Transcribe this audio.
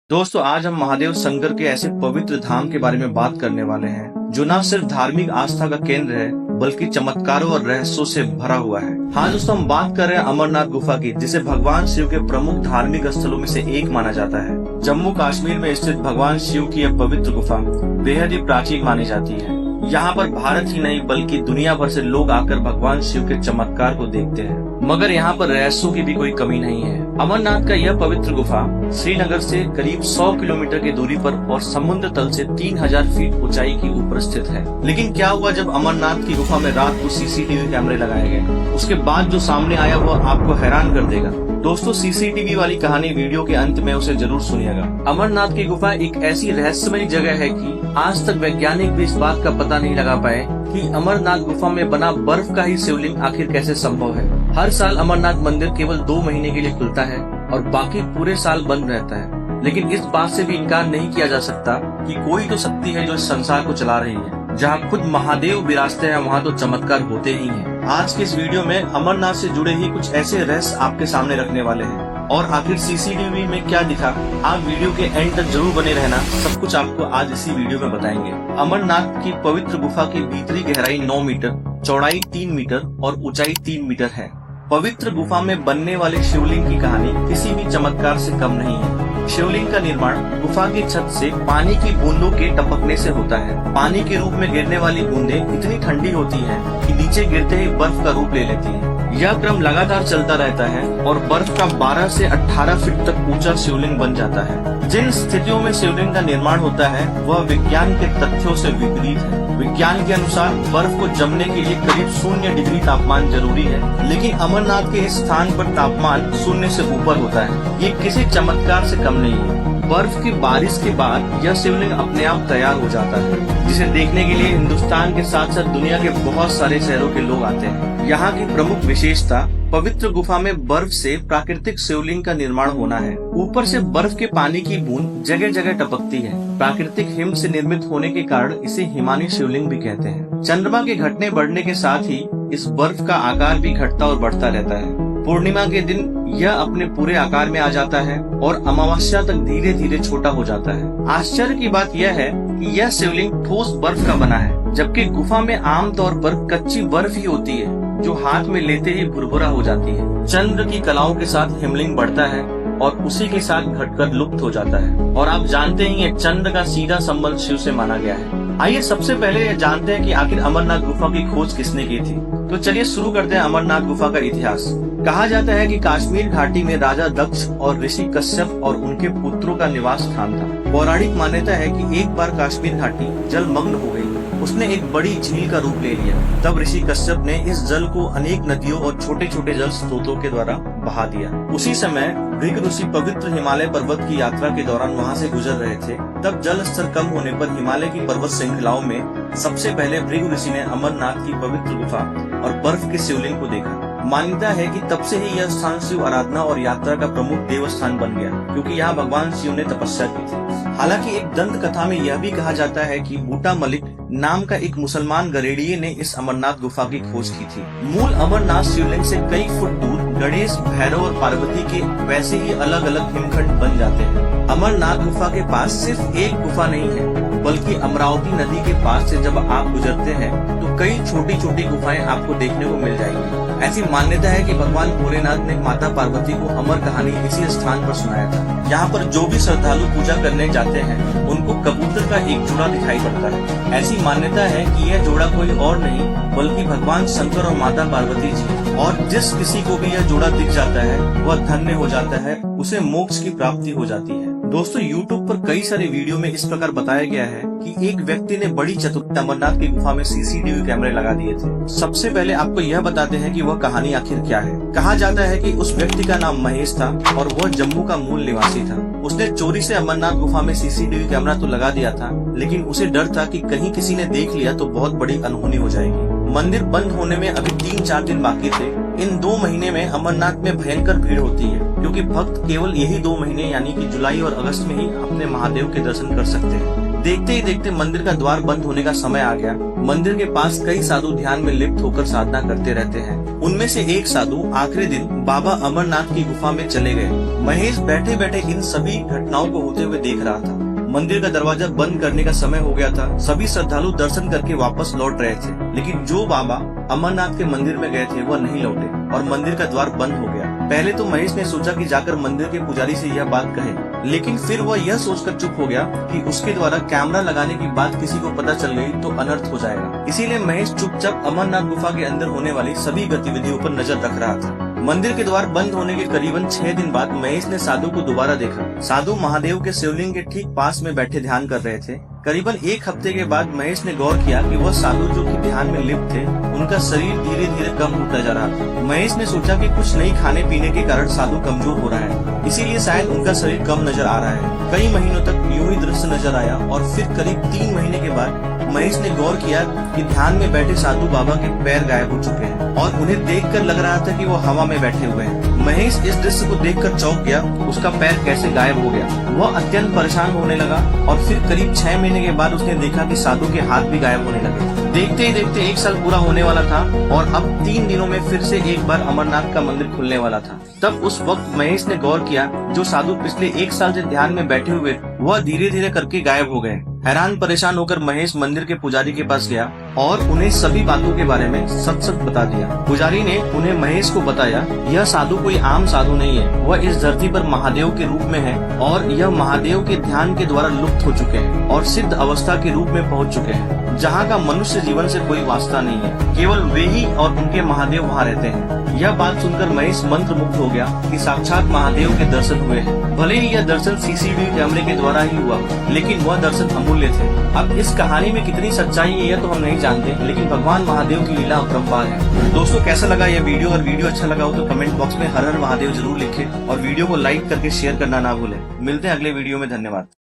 दोस्तों आज हम महादेव शंकर के ऐसे पवित्र धाम के बारे में बात करने वाले हैं जो न सिर्फ धार्मिक आस्था का केंद्र है बल्कि चमत्कारों और रहस्यों से भरा हुआ है। हाँ दोस्तों, हम बात कर रहे हैं अमरनाथ गुफा की, जिसे भगवान शिव के प्रमुख धार्मिक स्थलों में से एक माना जाता है। जम्मू कश्मीर में स्थित भगवान शिव की यह पवित्र गुफा बेहद ही प्राचीन मानी जाती है। यहाँ पर भारत ही नहीं बल्कि दुनिया भर से लोग आकर भगवान शिव के चमत्कार को देखते हैं। मगर यहाँ पर रहस्यों की भी कोई कमी नहीं है। अमरनाथ का यह पवित्र गुफा श्रीनगर से करीब 100 किलोमीटर की दूरी पर और समुद्र तल से 3000 फीट ऊंचाई की ऊपर स्थित है। लेकिन क्या हुआ जब अमरनाथ की गुफा में रात को सीसीटीवी कैमरे लगाए गए, उसके बाद जो सामने आया वह आपको हैरान कर देगा। दोस्तों सीसीटीवी वाली कहानी वीडियो के अंत में उसे जरूर सुनिएगा। अमरनाथ की गुफा एक ऐसी रहस्यमयी जगह है कि आज तक वैज्ञानिक भी इस बात का पता नहीं लगा पाए कि अमरनाथ गुफा में बना बर्फ का ही शिवलिंग आखिर कैसे संभव है। हर साल अमरनाथ मंदिर केवल 2 महीने के लिए खुलता है और बाकी पूरे साल बंद रहता है। लेकिन इस बात से भी इनकार नहीं किया जा सकता कि कोई तो शक्ति है जो इस संसार को चला रही है। जहाँ खुद महादेव विराजते हैं वहाँ तो चमत्कार होते ही हैं। आज के इस वीडियो में अमरनाथ से जुड़े ही कुछ ऐसे रहस्य आपके सामने रखने वाले हैं और आखिर सीसीटीवी में क्या दिखा, आप वीडियो के एंड तक जरूर बने रहना। सब कुछ आपको आज इसी वीडियो में बताएंगे। अमरनाथ की पवित्र गुफा की भीतरी गहराई 9 मीटर, चौड़ाई 3 मीटर और ऊंचाई 3 मीटर है। पवित्र गुफा में बनने वाले शिवलिंग की कहानी किसी भी चमत्कार से कम नहीं है। शिवलिंग का निर्माण गुफा की छत से पानी की बूंदों के टपकने से होता है। पानी के रूप में गिरने वाली बूंदें इतनी ठंडी होती हैं कि नीचे गिरते ही बर्फ का रूप ले लेती हैं। यह क्रम लगातार चलता रहता है और बर्फ का 12 से 18 फीट तक ऊंचा शिवलिंग बन जाता है। जिन स्थितियों में शिवलिंग का निर्माण होता है वह विज्ञान के तथ्यों से विपरीत है। विज्ञान के अनुसार बर्फ को जमने के लिए करीब 0 डिग्री तापमान जरूरी है, लेकिन अमरनाथ के इस स्थान पर तापमान 0 से ऊपर होता है। ये किसी चमत्कार से कम नहीं है। बर्फ की बारिश के बाद यह शिवलिंग अपने आप तैयार हो जाता है, जिसे देखने के लिए हिंदुस्तान के साथ साथ दुनिया के बहुत सारे शहरों के लोग आते हैं। यहाँ की प्रमुख विशेषता पवित्र गुफा में बर्फ से प्राकृतिक शिवलिंग का निर्माण होना है। ऊपर से बर्फ के पानी की बूंद जगह जगह टपकती है। प्राकृतिक हिम से निर्मित होने के कारण इसे हिमानी शिवलिंग भी कहते हैं। चंद्रमा के घटने बढ़ने के साथ ही इस बर्फ का आकार भी घटता और बढ़ता रहता है। पूर्णिमा के दिन यह अपने पूरे आकार में आ जाता है और अमावस्या तक धीरे धीरे छोटा हो जाता है। आश्चर्य की बात यह है कि यह शिवलिंग ठोस बर्फ का बना है, जबकि गुफा में आमतौर पर कच्ची बर्फ ही होती है जो हाथ में लेते ही भुरभुरा हो जाती है। चंद्र की कलाओं के साथ हिमलिंग बढ़ता है और उसी के साथ घटकर लुप्त हो जाता है। और आप जानते ही हैं चंद्र का सीधा संबंध शिव से माना गया है। आइए सबसे पहले ये जानते हैं कि आखिर अमरनाथ गुफा की खोज किसने की थी। तो चलिए शुरू करते हैं अमरनाथ गुफा का इतिहास। कहा जाता है कि कश्मीर घाटी में राजा दक्ष और ऋषि कश्यप और उनके पुत्रों का निवास स्थान था। पौराणिक मान्यता है कि एक बार कश्मीर घाटी जलमग्न हो गई, उसने एक बड़ी झील का रूप ले लिया। तब ऋषि कश्यप ने इस जल को अनेक नदियों और छोटे छोटे जल स्रोतों के द्वारा बहा दिया। उसी समय भृगु ऋषि पवित्र हिमालय पर्वत की यात्रा के दौरान वहां से गुजर रहे थे। तब जल स्तर कम होने पर हिमालय की पर्वत श्रृंखलाओं में सबसे पहले भृगु ऋषि ने अमरनाथ की पवित्र गुफा और बर्फ के शिवलिंग को देखा। मान्यता है कि तब से ही यह स्थान शिव आराधना और यात्रा का प्रमुख देव स्थान बन गया, क्योंकि यहाँ भगवान शिव ने तपस्या की थी। हालांकि एक दंत कथा में यह भी कहा जाता है कि बूटा मलिक नाम का एक मुसलमान गरेड़िए ने इस अमरनाथ गुफा की खोज की थी। मूल अमरनाथ शिवलिंग से कई फुट दूर गणेश, भैरव और पार्वती के वैसे ही अलग अलग हिमखंड बन जाते हैं। अमरनाथ गुफा के पास सिर्फ एक गुफा नहीं है, बल्कि अमरावती नदी के पास से जब आप गुजरते हैं तो कई छोटी छोटी गुफाएं आपको देखने को मिल जाएंगी। ऐसी मान्यता है कि भगवान भोलेनाथ ने माता पार्वती को अमर कहानी इसी स्थान पर सुनाया था। यहाँ पर जो भी श्रद्धालु पूजा करने जाते हैं उनको कबूतर का एक जोड़ा दिखाई पड़ता है। ऐसी मान्यता है कि यह जोड़ा कोई और नहीं बल्कि भगवान शंकर और माता पार्वती जी, और जिस किसी को भी यह जोड़ा दिख जाता है वह धन्य हो जाता है, उसे मोक्ष की प्राप्ति हो जाती है। दोस्तों YouTube पर कई सारे वीडियो में इस प्रकार बताया गया है कि एक व्यक्ति ने बड़ी चतुरता अमरनाथ की गुफा में सीसीटीवी कैमरे लगा दिए थे। सबसे पहले आपको यह बताते हैं कि वह कहानी आखिर क्या है। कहा जाता है कि उस व्यक्ति का नाम महेश था और वह जम्मू का मूल निवासी था। उसने चोरी से अमरनाथ गुफा में सीसीटीवी कैमरा तो लगा दिया था, लेकिन उसे डर था कि कहीं किसी ने देख लिया तो बहुत बड़ी अनहोनी हो जाएगी। मंदिर बंद होने में अभी 3-4 दिन बाकी थे। इन 2 महीने में अमरनाथ में भयंकर भीड़ होती है, क्योंकि भक्त केवल यही 2 महीने यानी कि जुलाई और अगस्त में ही अपने महादेव के दर्शन कर सकते हैं। देखते ही देखते मंदिर का द्वार बंद होने का समय आ गया। मंदिर के पास कई साधु ध्यान में लिप्त होकर साधना करते रहते हैं। उनमें से एक साधु आखिरी दिन बाबा अमरनाथ की गुफा में चले गए। महेश बैठे बैठे इन सभी घटनाओं को होते हुए देख रहा था। मंदिर का दरवाजा बंद करने का समय हो गया था। सभी श्रद्धालु दर्शन करके वापस लौट रहे थे, लेकिन जो बाबा अमरनाथ के मंदिर में गए थे वह नहीं लौटे और मंदिर का द्वार बंद हो गया। पहले तो महेश ने सोचा कि जाकर मंदिर के पुजारी से यह बात कहे, लेकिन फिर वह यह सोचकर चुप हो गया कि उसके द्वारा कैमरा लगाने की बात किसी को पता चल गई तो अनर्थ हो जाएगा। इसीलिए महेश चुपचाप अमरनाथ गुफा के अंदर होने वाली सभी गतिविधियों पर नजर रख रहा था। मंदिर के द्वार बंद होने के करीबन 6 दिन बाद महेश ने साधु को दोबारा देखा। साधु महादेव के शिवलिंग के ठीक पास में बैठे ध्यान कर रहे थे। करीबन 1 हफ्ते के बाद महेश ने गौर किया कि वह साधु जो कि ध्यान में लिप्त थे, उनका शरीर धीरे धीरे कम होता जा रहा था। महेश ने सोचा कि कुछ नहीं खाने पीने के कारण साधु कमजोर हो रहा है, इसीलिए शायद उनका शरीर कम नजर आ रहा है। कई महीनों तक यूं ही दृश्य नजर आया और फिर करीब 3 महीने के बाद महेश ने गौर किया कि ध्यान में बैठे साधु बाबा के पैर गायब हो चुके हैं और उन्हें देखकर लग रहा था कि वो हवा में बैठे हुए हैं। महेश इस दृश्य को देखकर चौंक गया, उसका पैर कैसे गायब हो गया। वह अत्यंत परेशान होने लगा और फिर करीब 6 महीने के बाद उसने देखा कि साधु के हाथ भी गायब होने लगे। देखते ही देखते 1 साल पूरा होने वाला था और अब 3 दिनों में फिर से एक बार अमरनाथ का मंदिर खुलने वाला था। तब उस वक्त महेश ने गौर किया जो साधु पिछले 1 साल से ध्यान में बैठे हुए वह धीरे धीरे करके गायब हो गए। हैरान परेशान होकर महेश मंदिर के पुजारी के पास गया और उन्हें सभी बातों के बारे में सच सच बता दिया। पुजारी ने उन्हें महेश को बताया, यह साधु कोई आम साधु नहीं है, वह इस धरती पर महादेव के रूप में है और यह महादेव के ध्यान के द्वारा लुप्त हो चुके हैं और सिद्ध अवस्था के रूप में पहुंच चुके हैं, जहाँ का मनुष्य जीवन से कोई वास्ता नहीं है, केवल वे ही और उनके महादेव वहाँ रहते हैं। यह बात सुनकर महेश मंत्र मुग्ध हो गया कि साक्षात महादेव के दर्शन हुए हैं। भले ही यह दर्शन सीसीटीवी कैमरे के द्वारा ही हुआ, लेकिन वह दर्शन अमूल्य थे। अब इस कहानी में कितनी सच्चाई है यह तो हम नहीं जानते, लेकिन भगवान महादेव की लीला अपरंपार है। दोस्तों, कैसा लगा यह वीडियो? अगर वीडियो अच्छा लगा हो तो कमेंट बॉक्स में हर हर महादेव जरूर लिखें और वीडियो को लाइक करके शेयर करना ना भूलें। मिलते हैं अगले वीडियो में। धन्यवाद।